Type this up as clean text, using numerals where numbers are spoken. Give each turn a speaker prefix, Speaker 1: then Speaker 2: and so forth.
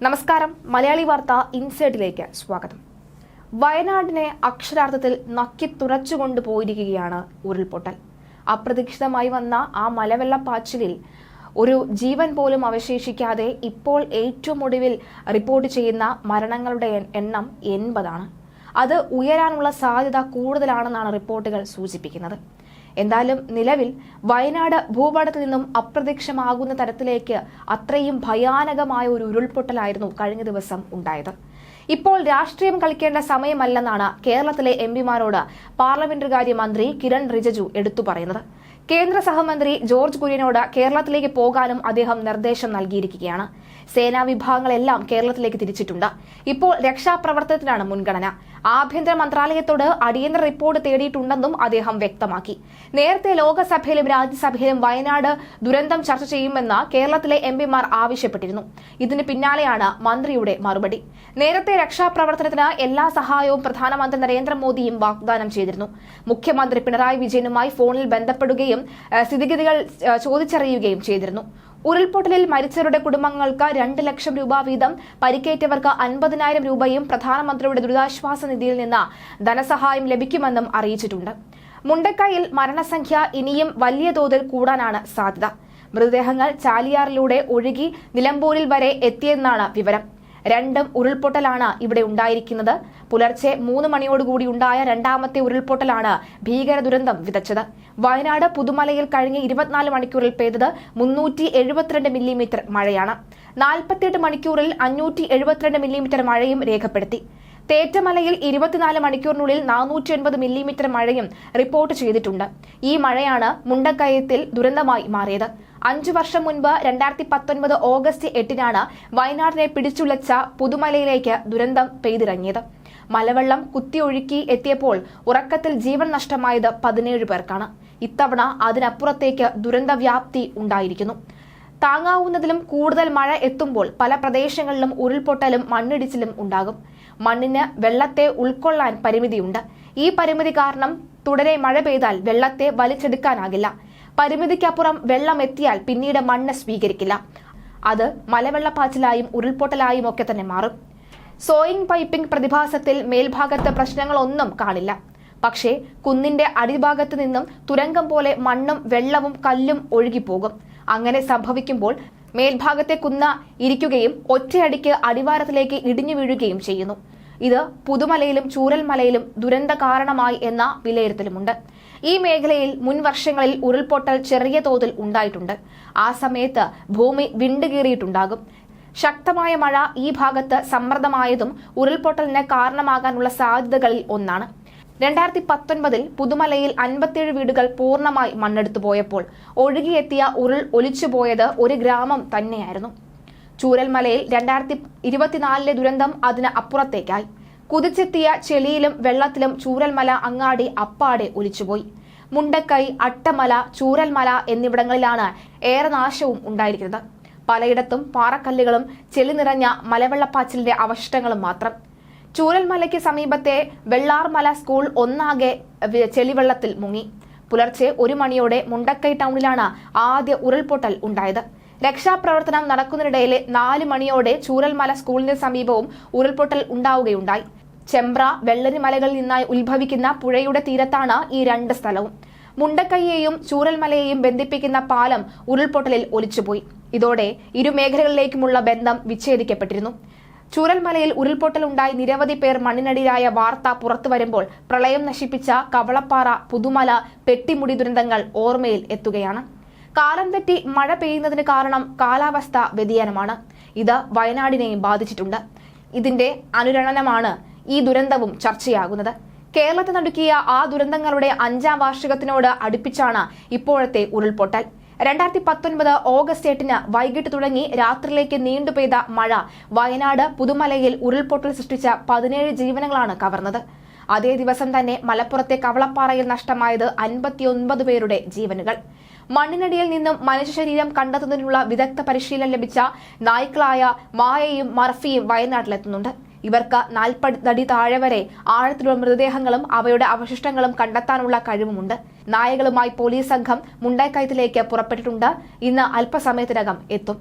Speaker 1: നമസ്കാരം. മലയാളി വാർത്ത ഇൻസൈഡിലേക്ക് സ്വാഗതം. വയനാടിനെ അക്ഷരാർത്ഥത്തിൽ നക്കി തുറച്ചുകൊണ്ടു പോയിരിക്കുകയാണ് ഉരുൾപൊട്ടൽ. അപ്രതീക്ഷിതമായി വന്ന ആ മലവെള്ളപ്പാച്ചിലിൽ ഒരു ജീവൻ പോലും അവശേഷിക്കാതെ ഇപ്പോൾ ഏറ്റവും ഒടുവിൽ റിപ്പോർട്ട് ചെയ്യുന്ന മരണങ്ങളുടെ എണ്ണം 80 അത് ഉയരാനുള്ള സാധ്യത കൂടുതലാണെന്നാണ് റിപ്പോർട്ടുകൾ സൂചിപ്പിക്കുന്നത്. എന്തായാലും നിലവിൽ വയനാട് ഭൂപടത്തിൽ നിന്നും അപ്രത്യക്ഷമാകുന്ന തരത്തിലേക്ക് അത്രയും ഭയാനകമായ ഒരു ഉരുൾപൊട്ടലായിരുന്നു കഴിഞ്ഞ ദിവസം ഉണ്ടായത്. ഇപ്പോൾ രാഷ്ട്രീയം കളിക്കേണ്ട സമയമല്ലെന്നാണ് കേരളത്തിലെ എംപിമാരോട് പാർലമെന്ററി കാര്യ മന്ത്രി കിരൺ റിജിജു എടുത്തു പറയുന്നത്. കേന്ദ്ര സഹമന്ത്രി ജോർജ് കുര്യനോട് കേരളത്തിലേക്ക് പോകാനും അദ്ദേഹം നിർദ്ദേശം നൽകിയിരിക്കുകയാണ്. സേനാ വിഭാഗങ്ങളെല്ലാം കേരളത്തിലേക്ക് തിരിച്ചിട്ടുണ്ട്. ഇപ്പോൾ രക്ഷാപ്രവർത്തനത്തിനാണ് മുൻഗണന. ആഭ്യന്തര മന്ത്രാലയത്തോട് അടിയന്തര റിപ്പോർട്ട് തേടിയിട്ടുണ്ടെന്നും അദ്ദേഹം വ്യക്തമാക്കി. നേരത്തെ ലോകസഭയിലും രാജ്യസഭയിലും വയനാട് ദുരന്തം ചർച്ച ചെയ്യുമെന്ന് കേരളത്തിലെ എംപിമാർ ആവശ്യപ്പെട്ടിരുന്നു. ഇതിന് പിന്നാലെയാണ് മന്ത്രിയുടെ മറുപടി. നേരത്തെ രക്ഷാപ്രവർത്തനത്തിന് എല്ലാ സഹായവും പ്രധാനമന്ത്രി നരേന്ദ്രമോദിയും വാഗ്ദാനം ചെയ്തിരുന്നു. മുഖ്യമന്ത്രി പിണറായി വിജയനുമായി ഫോണിൽ ബന്ധപ്പെടുകയും സ്ഥിതിഗതികൾ ചോദിച്ചറിയുകയും ചെയ്തിരുന്നു. ഉരുൾപൊട്ടലിൽ മരിച്ചവരുടെ കുടുംബങ്ങൾക്ക് 2 ലക്ഷം രൂപ വീതം, പരിക്കേറ്റവർക്ക് 50,000 രൂപയും പ്രധാനമന്ത്രിയുടെ ദുരിതാശ്വാസ നിധിയിൽ നിന്ന് ധനസഹായം ലഭിക്കുമെന്നും അറിയിച്ചിട്ടുണ്ട്. മുണ്ടക്കൈയിൽ മരണസംഖ്യ ഇനിയും വലിയ തോതിൽ കൂടാനാണ് സാധ്യത. മൃതദേഹങ്ങൾ ചാലിയാറിലൂടെ ഒഴുകി നിലമ്പൂരിൽ വരെ എത്തിയെന്നാണ് വിവരം. 2 ഉരുൾപൊട്ടലാണ് ഇവിടെ ഉണ്ടായിരിക്കുന്നത്. പുലർച്ചെ 3 മണിയോടുകൂടി ഉണ്ടായ രണ്ടാമത്തെ ഉരുൾപൊട്ടലാണ് ഭീകര ദുരന്തം വിതച്ചത്. വയനാട് പുതുമലയിൽ കഴിഞ്ഞ 24 മണിക്കൂറിൽ പെയ്തത് 372 മില്ലിമീറ്റർ മഴയാണ്. 48 മണിക്കൂറിൽ 572 മില്ലിമീറ്റർ മഴയും രേഖപ്പെടുത്തി. തേറ്റമലയിൽ 24 മണിക്കൂറിനുള്ളിൽ 480 മില്ലിമീറ്റർ മഴയും റിപ്പോർട്ട് ചെയ്തിട്ടുണ്ട്. ഈ മഴയാണ് മുണ്ടക്കയത്തിൽ ദുരന്തമായി മാറിയത്. 5 വർഷം മുൻപ് 2019 ഓഗസ്റ്റ് 8 വയനാടിനെ പിടിച്ചുലച്ച പുതുമലയിലേക്ക് ദുരന്തം പെയ്തിറങ്ങിയത്. മലവെള്ളം കുത്തിയൊഴുക്കി എത്തിയപ്പോൾ ഉറക്കത്തിൽ ജീവൻ നഷ്ടമായത് 17 പേർക്കാണ്. ഇത്തവണ അതിനപ്പുറത്തേക്ക് ദുരന്ത വ്യാപ്തി ഉണ്ടായിരിക്കുന്നു. താങ്ങാവുന്നതിലും കൂടുതൽ മഴ എത്തുമ്പോൾ പല പ്രദേശങ്ങളിലും ഉരുൾപൊട്ടലും മണ്ണിടിച്ചിലും ഉണ്ടാകും. മണ്ണിന് വെള്ളത്തെ ഉൾക്കൊള്ളാൻ പരിമിതിയുണ്ട്. ഈ പരിമിതി കാരണം തുടരെ മഴ പെയ്താൽ വെള്ളത്തെ വലിച്ചെടുക്കാനാകില്ല. പരിമിതിക്കപ്പുറം വെള്ളം എത്തിയാൽ പിന്നീട് മണ്ണ് സ്വീകരിക്കില്ല. അത് മലവെള്ളപ്പാച്ചിലായും ഉരുൾപൊട്ടലായും ഒക്കെ തന്നെ മാറും. സോയിങ് പൈപ്പിംഗ് പ്രതിഭാസത്തിൽ മേൽഭാഗത്ത് പ്രശ്നങ്ങളൊന്നും കാണില്ല. പക്ഷേ കുന്നിന്റെ അടിഭാഗത്ത് നിന്നും തുരങ്കം പോലെ മണ്ണും വെള്ളവും കല്ലും ഒഴുകിപ്പോകും. അങ്ങനെ സംഭവിക്കുമ്പോൾ മേൽഭാഗത്തെ കുന്ന ഇരിക്കുകയും ഒറ്റയടിക്ക് അടിവാരത്തിലേക്ക് ഇടിഞ്ഞു വീഴുകയും ചെയ്യുന്നു. ഇത് പുതുമലയിലും ചൂരൽമലയിലും ദുരന്ത കാരണമായി എന്ന വിലയിരുത്തലുമുണ്ട്. ഈ മേഖലയിൽ മുൻ വർഷങ്ങളിൽ ഉരുൾപൊട്ടൽ ചെറിയ തോതിൽ ഉണ്ടായിട്ടുണ്ട്. ആ സമയത്ത് ഭൂമി വിണ്ടുകീറിയിട്ടുണ്ടാകും. ശക്തമായ മഴ ഈ ഭാഗത്ത് സമ്മർദ്ദമായതും ഉരുൾപൊട്ടലിന് കാരണമാകാനുള്ള സാധ്യതകളിൽ ഒന്നാണ്. 2019 പുതുമലയിൽ 57 വീടുകൾ പൂർണ്ണമായി മണ്ണെടുത്തു പോയപ്പോൾ ഒഴുകിയെത്തിയ ഉരുൾ ഒലിച്ചുപോയത് ഒരു ഗ്രാമം തന്നെയായിരുന്നു. ചൂരൽമലയിൽ 2024 ദുരന്തം അതിന് അപ്പുറത്തേക്കായി. കുതിച്ചെത്തിയ ചെളിയിലും വെള്ളത്തിലും ചൂരൽമല അങ്ങാടി അപ്പാടെ ഒലിച്ചുപോയി. മുണ്ടക്കൈ, അട്ടമല, ചൂരൽമല എന്നിവിടങ്ങളിലാണ് ഏറെ നാശവും ഉണ്ടായിരിക്കുന്നത്. പലയിടത്തും പാറക്കല്ലുകളും ചെളി നിറഞ്ഞ മലവെള്ളപ്പാച്ചിലിന്റെ അവശിഷ്ടങ്ങളും മാത്രം. ചൂരൽമലയ്ക്ക് സമീപത്തെ വെള്ളാർമല സ്കൂൾ ഒന്നാകെ ചെളിവെള്ളത്തിൽ മുങ്ങി. പുലർച്ചെ 1 മണിയോടെ മുണ്ടക്കൈ ടൗണിലാണ് ആദ്യ ഉരുൾപൊട്ടൽ ഉണ്ടായത്. രക്ഷാപ്രവർത്തനം നടക്കുന്നതിനിടയിലെ 4 മണിയോടെ ചൂരൽമല സ്കൂളിന് സമീപവും ഉരുൾപൊട്ടൽ ഉണ്ടാവുകയുണ്ടായി. ചെമ്പ്ര, വെള്ളരി മലകളിൽ നിന്നായി ഉത്ഭവിക്കുന്ന പുഴയുടെ തീരത്താണ് ഈ 2 സ്ഥലവും. മുണ്ടക്കൈയെയും ചൂരൽമലയെയും ബന്ധിപ്പിക്കുന്ന പാലം ഉരുൾപൊട്ടലിൽ ഒലിച്ചുപോയി. ഇതോടെ ഇരു മേഖലകളിലേക്കുമുള്ള ബന്ധം വിച്ഛേദിക്കപ്പെട്ടിരുന്നു. ചൂരൽമലയിൽ ഉരുൾപൊട്ടലുണ്ടായി നിരവധി പേർ മണ്ണിനടിയിലായ വാർത്ത പുറത്തുവരുമ്പോൾ പ്രളയം നശിപ്പിച്ച കവളപ്പാറ, പുതുമല, പെട്ടിമുടി ദുരന്തങ്ങൾ ഓർമ്മയിൽ എത്തുകയാണ്. കാലം തെറ്റി മഴ പെയ്യുന്നതിന് കാരണം കാലാവസ്ഥ വ്യതിയാനമാണ്. ഇത് വയനാടിനെയും ബാധിച്ചിട്ടുണ്ട്. ഇതിന്റെ അനുരണനമാണ് ഈ ദുരന്തവും ചർച്ചയാകുന്നത്. കേരളത്തെ നടുക്കിയ ആ ദുരന്തങ്ങളുടെ 5ാം വാർഷികത്തിനോട് അടുപ്പിച്ചാണ് ഇപ്പോഴത്തെ ഉരുൾപൊട്ടൽ. 2019 ഓഗസ്റ്റ് 8 വൈകിട്ട് തുടങ്ങി രാത്രിയിലേക്ക് നീണ്ടുപെയ്ത മഴ വയനാട് പുതുമലയിൽ ഉരുൾപൊട്ടൽ സൃഷ്ടിച്ച 17 ജീവനുകളാണ് കവർന്നത്. അതേ ദിവസം തന്നെ മലപ്പുറത്തെ കവളപ്പാറയിൽ നഷ്ടമായത് 59 പേരുടെ ജീവനുകൾ. മണ്ണിനടിയിൽ നിന്നും മനുഷ്യ ശരീരം കണ്ടെത്തുന്നതിനുള്ള വിദഗ്ധ പരിശീലനം ലഭിച്ച നായ്ക്കളായ മായയും മർഫിയും വയനാട്ടിലെത്തുന്നുണ്ട്. ഇവർക്ക് 40 അടി താഴെ വരെ ആഴത്തിലുള്ള മൃതദേഹങ്ങളും അവയുടെ അവശിഷ്ടങ്ങളും കണ്ടെത്താനുള്ള കഴിവുമുണ്ട്. നായകളുമായി പോലീസ് സംഘം മുണ്ടക്കയത്തിലേക്ക് പുറപ്പെട്ടിട്ടുണ്ട്. ഇന്ന് അല്പസമയത്തിനകം എത്തും.